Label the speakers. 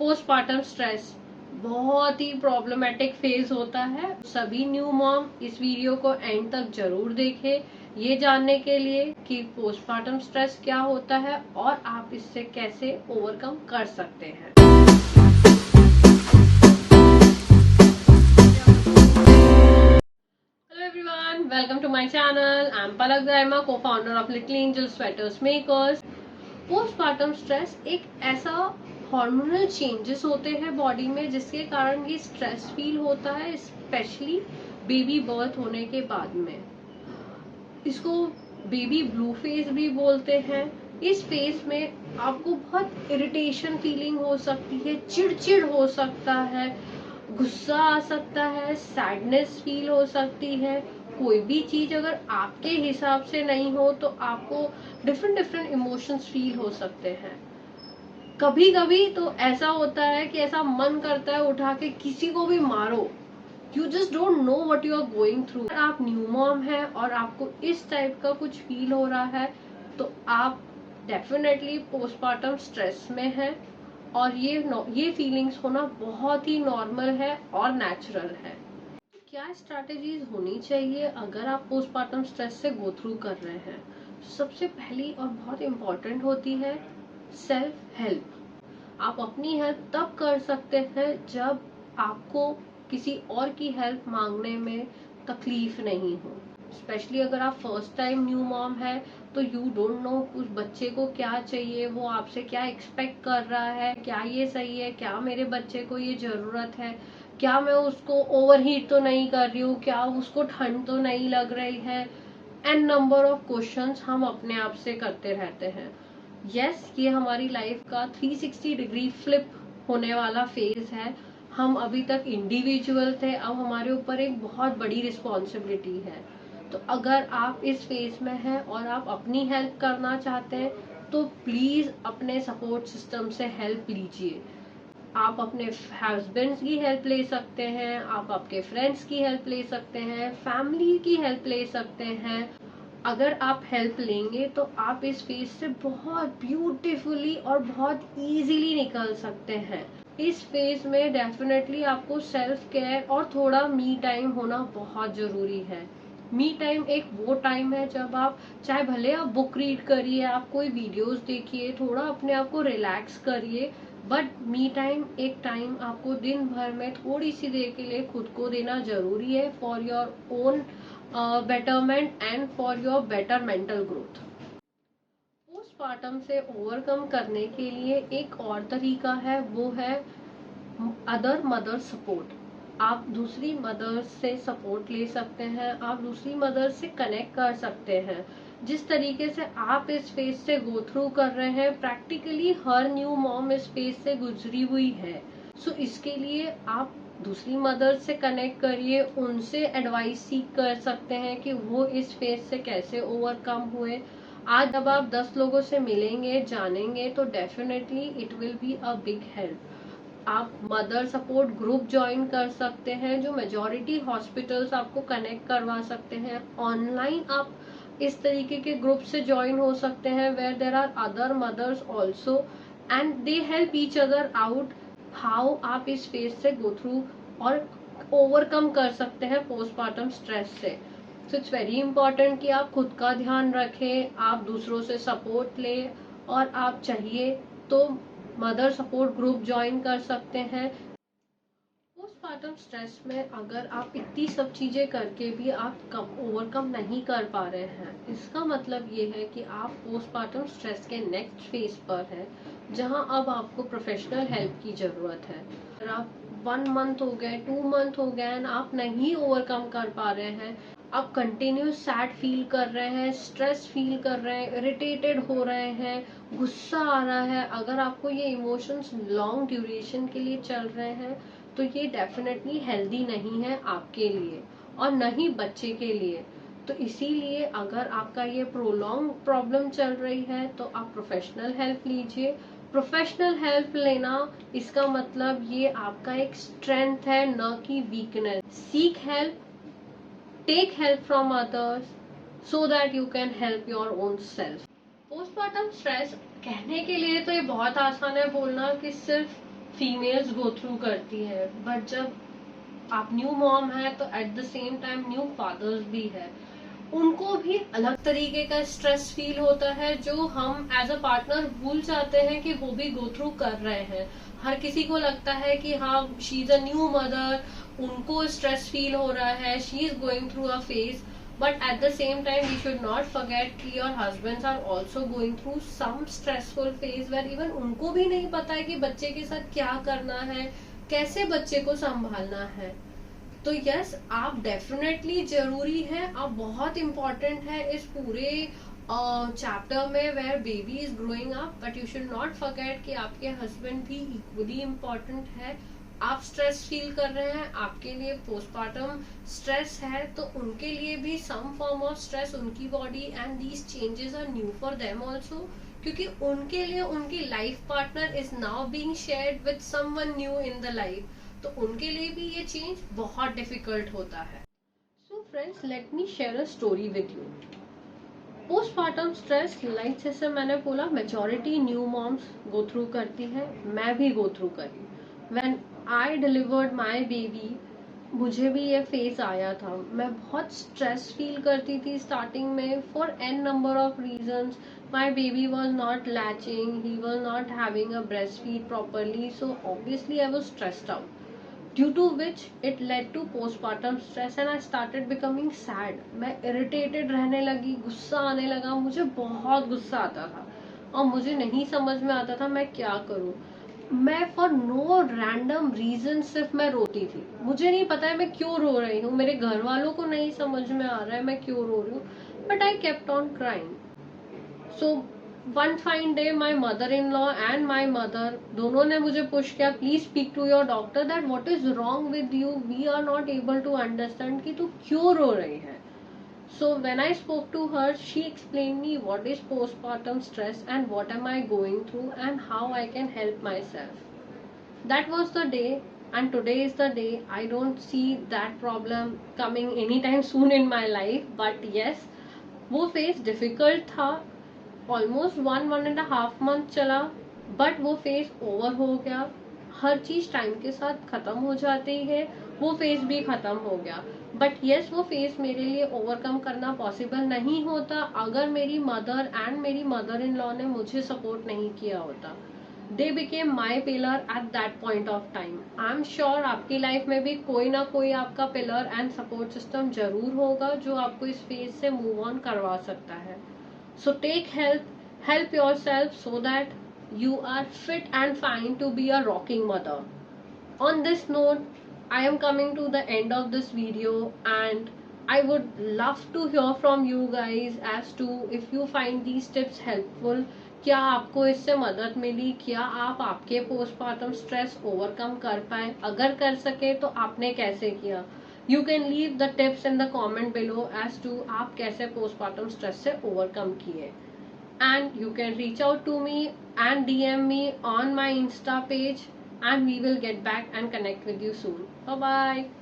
Speaker 1: Postpartum stress बहुत ही problematic phase होता है। सभी न्यू मॉम इस वीडियो को एंड तक जरूर देखें ये जानने के लिए कि पोस्टपार्टम स्ट्रेस क्या होता है और आप इससे कैसे ओवरकम कर सकते हैं। Hello everyone, welcome to my channel. I am Palak Daima, co-founder of little angel sweaters makers. Postpartum stress एक ऐसा हार्मोनल चेंजेस होते हैं बॉडी में जिसके कारण ये स्ट्रेस फील होता है, स्पेशली बेबी बर्थ होने के बाद में। इसको बेबी ब्लू फेज भी बोलते हैं। इस फेज में आपको बहुत इरिटेशन फीलिंग हो सकती है, चिड़चिड़ हो सकता है, गुस्सा आ सकता है, सैडनेस फील हो सकती है। कोई भी चीज अगर आपके हिसाब से नहीं हो तो आपको डिफरेंट इमोशंस फील हो सकते हैं। कभी कभी तो ऐसा होता है कि ऐसा मन करता है उठा के किसी को भी मारो। You just don't know what you are going through. आप न्यू मॉम है और आपको इस टाइप का कुछ फील हो रहा है तो आप डेफिनेटली पोस्टपार्टम स्ट्रेस में है और ये फीलिंग्स होना बहुत ही नॉर्मल है और नेचुरल है। क्या स्ट्रैटेजीज होनी चाहिए अगर आप पोस्टपार्टम स्ट्रेस से गो थ्रू कर रहे हैं? सबसे पहली और बहुत इम्पोर्टेंट होती है सेल्फ हेल्प। आप अपनी हेल्प तब कर सकते हैं जब आपको किसी और की हेल्प मांगने में तकलीफ नहीं हो। स्पेशली अगर आप फर्स्ट टाइम न्यू मॉम है तो यू डोंट नो उस बच्चे को क्या चाहिए, वो आपसे क्या एक्सपेक्ट कर रहा है, क्या ये सही है, क्या मेरे बच्चे को ये जरूरत है, क्या मैं उसको ओवरहीट तो नहीं कर रही हूँ, क्या उसको ठंड तो नहीं लग रही है। एंड नंबर ऑफ क्वेश्चंस हम अपने आप से करते रहते हैं। यस, ये हमारी लाइफ का 360 डिग्री फ्लिप होने वाला फेज है। हम अभी तक इंडिविजुअल थे, अब हमारे ऊपर एक बहुत बड़ी रिस्पॉन्सिबिलिटी है। तो अगर आप इस फेज में हैं और आप अपनी हेल्प करना चाहते हैं तो प्लीज अपने सपोर्ट सिस्टम से हेल्प लीजिए। आप अपने हस्बैंड की हेल्प ले सकते हैं, आप आपके फ्रेंड्स की हेल्प ले सकते हैं, फैमिली की हेल्प ले सकते हैं। अगर आप हेल्प लेंगे तो आप इस फेज से बहुत ब्यूटीफुली और बहुत इजीली निकल सकते हैं। इस फेज में डेफिनेटली आपको सेल्फ केयर और थोड़ा मी टाइम होना बहुत जरूरी है। मी टाइम एक वो टाइम है जब आप चाहे भले आप बुक रीड करिए, आप कोई वीडियोस देखिए, थोड़ा अपने आप को रिलैक्स करिए, बट मी टाइम एक टाइम आपको दिन भर में थोड़ी सी देर के लिए खुद को देना जरूरी है for your own betterment and for your better mental growth। Postpartum से ओवरकम करने के लिए एक और तरीका है, वो है अदर मदर सपोर्ट। आप दूसरी मदर्स से सपोर्ट ले सकते हैं, आप दूसरी मदर्स से कनेक्ट कर सकते हैं। जिस तरीके से आप इस फेज से गो थ्रू कर रहे हैं, प्रैक्टिकली हर न्यू मॉम इस फेज से गुजरी हुई है। सो इसके लिए आप दूसरी मदर से कनेक्ट करिए, उनसे एडवाइस सीख कर सकते हैं कि वो इस फेज से कैसे ओवरकम हुए। आज जब आप 10 लोगों से मिलेंगे, जानेंगे, तो definitely it will be a big help. आप मदर सपोर्ट ग्रुप ज्वाइन कर सकते हैं जो मेजॉरिटी हॉस्पिटल्स आपको कनेक्ट करवा सकते हैं। ऑनलाइन आप इस तरीके के ग्रुप से ज्वाइन हो सकते हैं where there are other mothers also and they help each other out. How आप इस फेज से गो थ्रू और ओवरकम कर सकते हैं पोस्टपार्टम स्ट्रेस से। सो इट्स वेरी इंपॉर्टेंट कि आप खुद का ध्यान रखें, आप दूसरों से सपोर्ट लें और आप चाहिए तो मदर सपोर्ट ग्रुप ज्वाइन कर सकते हैं। पोस्टपार्टम स्ट्रेस में अगर आप इतनी सब चीजें करके भी आप कम ओवरकम नहीं कर पा रहे हैं, इसका मतलब ये है कि आप पोस्टपार्टम स्ट्रेस के नेक्स्ट फेज पर है जहां अब आपको प्रोफेशनल हेल्प की जरूरत है। अगर आप 1 मंथ हो गए, 2 मंथ हो गए एंड आप नहीं ओवरकम कर पा रहे हैं, आप कंटिन्यूस सैड फील कर रहे हैं, स्ट्रेस फील कर रहे हैं, इरिटेटेड हो रहे हैं, गुस्सा आ रहा है, अगर आपको ये इमोशंस लॉन्ग ड्यूरेशन के लिए चल रहे हैं तो ये डेफिनेटली हेल्दी नहीं है आपके लिए और न ही बच्चे के लिए। तो इसीलिए अगर आपका ये प्रोलॉन्ग प्रॉब्लम चल रही है तो आप प्रोफेशनल हेल्प लीजिए। प्रोफेशनल हेल्प लेना इसका मतलब ये आपका एक स्ट्रेंथ है, न कि weakness. Seek help, take help from others so that you can help your own self. Postpartum stress कहने के लिए तो ये बहुत आसान है बोलना कि सिर्फ फीमेल्स गो थ्रू करती है, बट जब आप न्यू मॉम है तो at the same time new fathers भी है, उनको भी अलग तरीके का स्ट्रेस फील होता है जो हम एज अ पार्टनर भूल जाते हैं कि वो भी गो थ्रू कर रहे हैं। हर किसी को लगता है कि हाँ she is a new mother, उनको स्ट्रेस फील हो रहा है, she is going through a phase, but at the same time we should not forget कि your husbands are also going through some stressful phase where even उनको भी नहीं पता है कि बच्चे के साथ क्या करना है, कैसे बच्चे को संभालना है। तो यस, आप डेफिनेटली जरूरी है, आप बहुत इम्पोर्टेंट है इस पूरे चैप्टर में where baby is growing up, but you should not forget कि आपके हस्बैंड भी इक्वली इम्पोर्टेंट है। आप स्ट्रेस फील कर रहे हैं, आपके लिए पोस्टमार्टम स्ट्रेस है, तो उनके लिए भी सम फॉर्म ऑफ स्ट्रेस, उनकी body and these changes are new for them also, क्योंकि उनके लिए उनकी life partner is now being shared with someone new in the life, तो उनके लिए भी ये चेंज बहुत डिफिकल्ट होता है। So friends, let me share a story with you. Postmortem stress, like जैसे मैंने बोला, majority new moms go through करती है, मैं भी गो थ्रू करी। When I delivered my baby, मुझे भी ये फेज आया था। मैं बहुत स्ट्रेस फील करती थी स्टार्टिंग में for an number of reasons. My baby was not latching, he was not having a breast feed properly, so obviously I was stressed out, due to which it led to postpartum stress and I started becoming sad. मैं irritated रहने लगी, गुस्सा आने लगा, मुझे बहुत गुस्सा आता था और मुझे नहीं समझ में आता था मैं क्या करूं। मैं फॉर नो रैंडम रीजन सिर्फ मैं रोती थी, मुझे नहीं पता है मैं क्यों रो रही हूँ, मेरे घर वालों को नहीं समझ में आ रहा है मैं क्यों रो रही हूँ, but I kept on crying. So one fine day my mother in law and my mother दोनों ने मुझे पुश किया, please speak to your doctor that what is wrong with you, we are not able to understand कि तू क्यों रो रही है। So when I spoke to her, she explain me what is postmortem stress and what am I going through and how I can help my self. That was the day and today is the day. I don't see that problem coming anytime soon in my life, but yes, वो phase difficult था, almost 1.5 month चला, but वो phase over हो गया। हर चीज time के साथ खत्म हो जाती है, वो फेज भी खत्म हो गया। बट यस, वो फेज मेरे लिए ओवरकम करना पॉसिबल नहीं होता अगर मेरी मदर एंड मेरी मदर इन लॉ ने मुझे सपोर्ट नहीं किया होता। They became my pillar at that point of time. I am sure आपकी लाइफ में भी कोई ना कोई आपका पिलर एंड सपोर्ट सिस्टम जरूर होगा जो आपको इस फेज से मूव ऑन करवा सकता है। So take help yourself so that you are fit and fine to be a rocking mother. On this note, I am coming to the end of this video and I would love to hear from you guys as to if you find these tips helpful. क्या आपको इससे मदद मिली, क्या आप आपके postmortem stress overcome कर पाए, अगर कर सके तो आपने कैसे किया। You can leave the tips in the comment below as to आप कैसे पोस्टमार्टम स्ट्रेस से ओवरकम किए। And you can reach out to me and DM me on my Insta page and we will get back and connect with you soon. Bye bye.